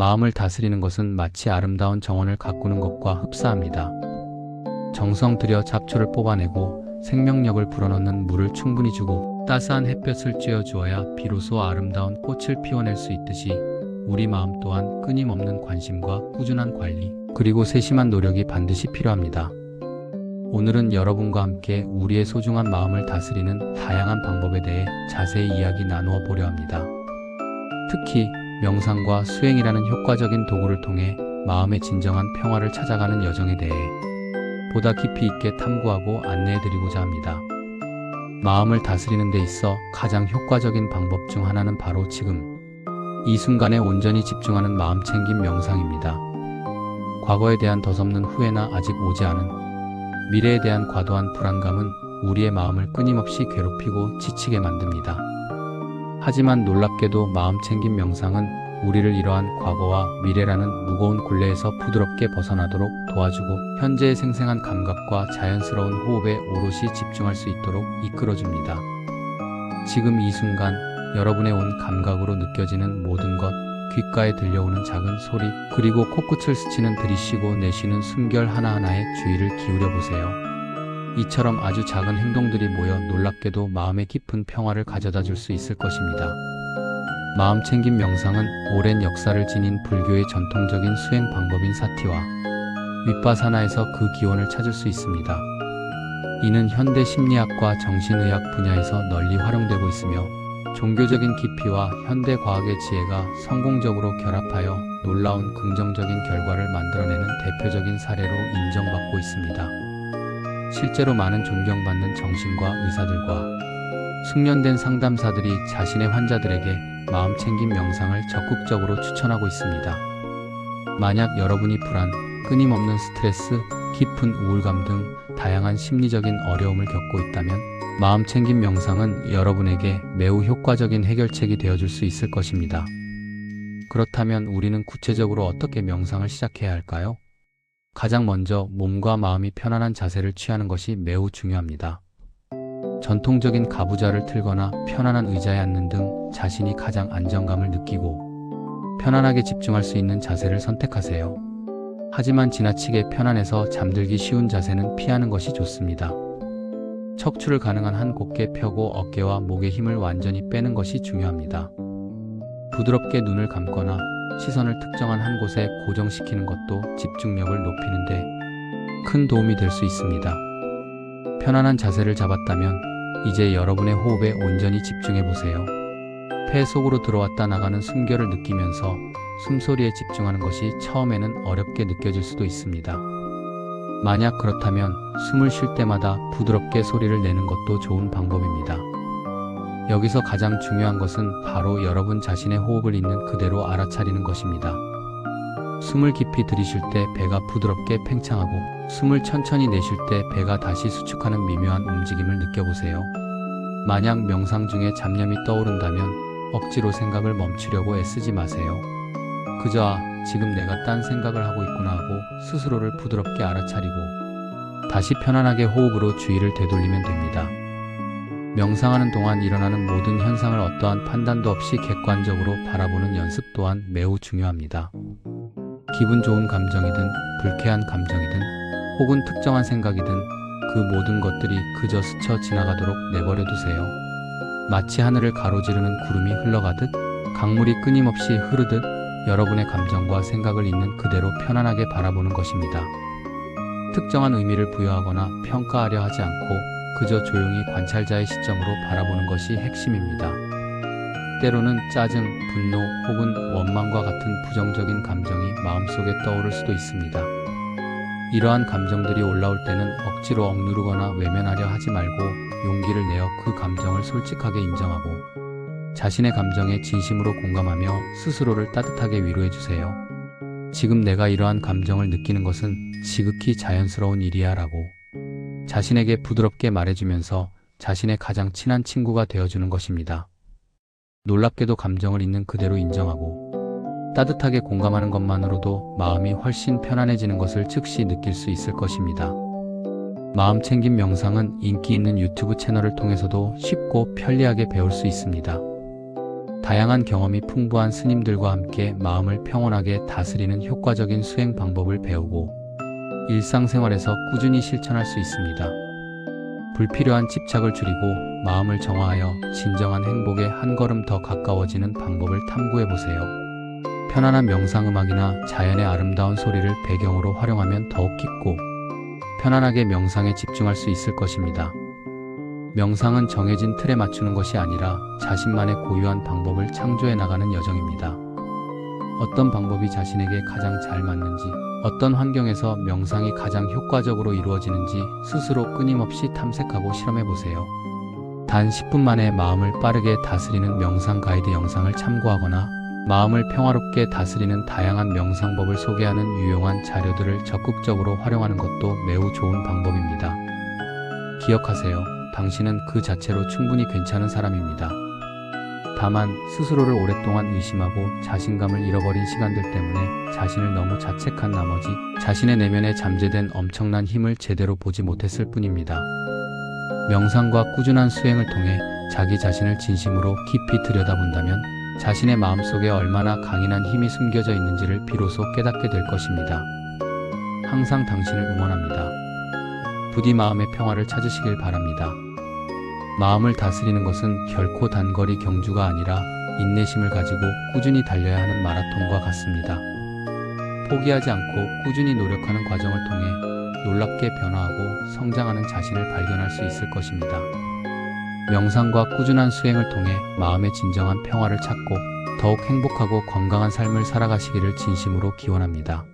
마음을 다스리는 것은 마치 아름다운 정원을 가꾸는 것과 흡사합니다. 정성 들여 잡초를 뽑아내고 생명력을 불어넣는 물을 충분히 주고 따스한 햇볕을 쬐어 주어야 비로소 아름다운 꽃을 피워낼 수 있듯이 우리 마음 또한 끊임없는 관심과 꾸준한 관리, 그리고 세심한 노력이 반드시 필요합니다. 오늘은 여러분과 함께 우리의 소중한 마음을 다스리는 다양한 방법에 대해 자세히 이야기 나누어 보려 합니다. 특히 명상과 수행이라는 효과적인 도구를 통해 마음의 진정한 평화를 찾아가는 여정에 대해 보다 깊이 있게 탐구하고 안내해드리고자 합니다. 마음을 다스리는 데 있어 가장 효과적인 방법 중 하나는 바로 지금 이 순간에 온전히 집중하는 마음챙김 명상입니다. 과거에 대한 덧없는 후회나 아직 오지 않은 미래에 대한 과도한 불안감은 우리의 마음을 끊임없이 괴롭히고 지치게 만듭니다. 하지만 놀랍게도 마음챙김 명상은 우리를 이러한 과거와 미래라는 무거운 굴레에서 부드럽게 벗어나도록 도와주고 현재의 생생한 감각과 자연스러운 호흡에 오롯이 집중할 수 있도록 이끌어줍니다. 지금 이 순간 여러분의 온 감각으로 느껴지는 모든 것, 귓가에 들려오는 작은 소리, 그리고 코끝을 스치는 들이쉬고 내쉬는 숨결 하나하나에 주의를 기울여 보세요. 이처럼 아주 작은 행동들이 모여 놀랍게도 마음의 깊은 평화를 가져다 줄 수 있을 것입니다. 마음챙김 명상은 오랜 역사를 지닌 불교의 전통적인 수행 방법인 사티와 윗바사나에서 그 기원을 찾을 수 있습니다. 이는 현대 심리학과 정신의학 분야에서 널리 활용되고 있으며 종교적인 깊이와 현대 과학의 지혜가 성공적으로 결합하여 놀라운 긍정적인 결과를 만들어내는 대표적인 사례로 인정받고 있습니다. 실제로 많은 존경받는 정신과 의사들과 숙련된 상담사들이 자신의 환자들에게 마음챙김 명상을 적극적으로 추천하고 있습니다. 만약 여러분이 불안, 끊임없는 스트레스, 깊은 우울감 등 다양한 심리적인 어려움을 겪고 있다면 마음챙김 명상은 여러분에게 매우 효과적인 해결책이 되어줄 수 있을 것입니다. 그렇다면 우리는 구체적으로 어떻게 명상을 시작해야 할까요? 가장 먼저 몸과 마음이 편안한 자세를 취하는 것이 매우 중요합니다. 전통적인 가부좌를 틀거나 편안한 의자에 앉는 등 자신이 가장 안정감을 느끼고 편안하게 집중할 수 있는 자세를 선택하세요. 하지만 지나치게 편안해서 잠들기 쉬운 자세는 피하는 것이 좋습니다. 척추를 가능한 한 곧게 펴고 어깨와 목의 힘을 완전히 빼는 것이 중요합니다. 부드럽게 눈을 감거나 시선을 특정한 한 곳에 고정시키는 것도 집중력을 높이는데 큰 도움이 될 수 있습니다. 편안한 자세를 잡았다면 이제 여러분의 호흡에 온전히 집중해 보세요. 폐 속으로 들어왔다 나가는 숨결을 느끼면서 숨소리에 집중하는 것이 처음에는 어렵게 느껴질 수도 있습니다. 만약 그렇다면 숨을 쉴 때마다 부드럽게 소리를 내는 것도 좋은 방법입니다. 여기서 가장 중요한 것은 바로 여러분 자신의 호흡을 있는 그대로 알아차리는 것입니다. 숨을 깊이 들이쉴 때 배가 부드럽게 팽창하고 숨을 천천히 내쉴 때 배가 다시 수축하는 미묘한 움직임을 느껴보세요. 만약 명상 중에 잡념이 떠오른다면 억지로 생각을 멈추려고 애쓰지 마세요. 그저 지금 내가 딴 생각을 하고 있구나 하고 스스로를 부드럽게 알아차리고 다시 편안하게 호흡으로 주의를 되돌리면 됩니다. 명상하는 동안 일어나는 모든 현상을 어떠한 판단도 없이 객관적으로 바라보는 연습 또한 매우 중요합니다. 기분 좋은 감정이든 불쾌한 감정이든 혹은 특정한 생각이든 그 모든 것들이 그저 스쳐 지나가도록 내버려 두세요. 마치 하늘을 가로지르는 구름이 흘러가듯 강물이 끊임없이 흐르듯 여러분의 감정과 생각을 있는 그대로 편안하게 바라보는 것입니다. 특정한 의미를 부여하거나 평가하려 하지 않고 그저 조용히 관찰자의 시점으로 바라보는 것이 핵심입니다. 때로는 짜증, 분노 혹은 원망과 같은 부정적인 감정이 마음속에 떠오를 수도 있습니다. 이러한 감정들이 올라올 때는 억지로 억누르거나 외면하려 하지 말고 용기를 내어 그 감정을 솔직하게 인정하고 자신의 감정에 진심으로 공감하며 스스로를 따뜻하게 위로해주세요. 지금 내가 이러한 감정을 느끼는 것은 지극히 자연스러운 일이야 라고 자신에게 부드럽게 말해주면서 자신의 가장 친한 친구가 되어주는 것입니다. 놀랍게도 감정을 있는 그대로 인정하고 따뜻하게 공감하는 것만으로도 마음이 훨씬 편안해지는 것을 즉시 느낄 수 있을 것입니다. 마음챙김 명상은 인기 있는 유튜브 채널을 통해서도 쉽고 편리하게 배울 수 있습니다. 다양한 경험이 풍부한 스님들과 함께 마음을 평온하게 다스리는 효과적인 수행 방법을 배우고 일상생활에서 꾸준히 실천할 수 있습니다. 불필요한 집착을 줄이고 마음을 정화하여 진정한 행복에 한 걸음 더 가까워지는 방법을 탐구해 보세요. 편안한 명상 음악이나 자연의 아름다운 소리를 배경으로 활용하면 더욱 깊고 편안하게 명상에 집중할 수 있을 것입니다. 명상은 정해진 틀에 맞추는 것이 아니라 자신만의 고유한 방법을 창조해 나가는 여정입니다. 어떤 방법이 자신에게 가장 잘 맞는지, 어떤 환경에서 명상이 가장 효과적으로 이루어지는지 스스로 끊임없이 탐색하고 실험해 보세요. 단 10분 만에 마음을 빠르게 다스리는 명상 가이드 영상을 참고하거나 마음을 평화롭게 다스리는 다양한 명상법을 소개하는 유용한 자료들을 적극적으로 활용하는 것도 매우 좋은 방법입니다. 기억하세요. 당신은 그 자체로 충분히 괜찮은 사람입니다. 다만 스스로를 오랫동안 의심하고 자신감을 잃어버린 시간들 때문에 자신을 너무 자책한 나머지 자신의 내면에 잠재된 엄청난 힘을 제대로 보지 못했을 뿐입니다. 명상과 꾸준한 수행을 통해 자기 자신을 진심으로 깊이 들여다본다면 자신의 마음속에 얼마나 강인한 힘이 숨겨져 있는지를 비로소 깨닫게 될 것입니다. 항상 당신을 응원합니다. 부디 마음의 평화를 찾으시길 바랍니다. 마음을 다스리는 것은 결코 단거리 경주가 아니라 인내심을 가지고 꾸준히 달려야 하는 마라톤과 같습니다. 포기하지 않고 꾸준히 노력하는 과정을 통해 놀랍게 변화하고 성장하는 자신을 발견할 수 있을 것입니다. 명상과 꾸준한 수행을 통해 마음의 진정한 평화를 찾고 더욱 행복하고 건강한 삶을 살아가시기를 진심으로 기원합니다.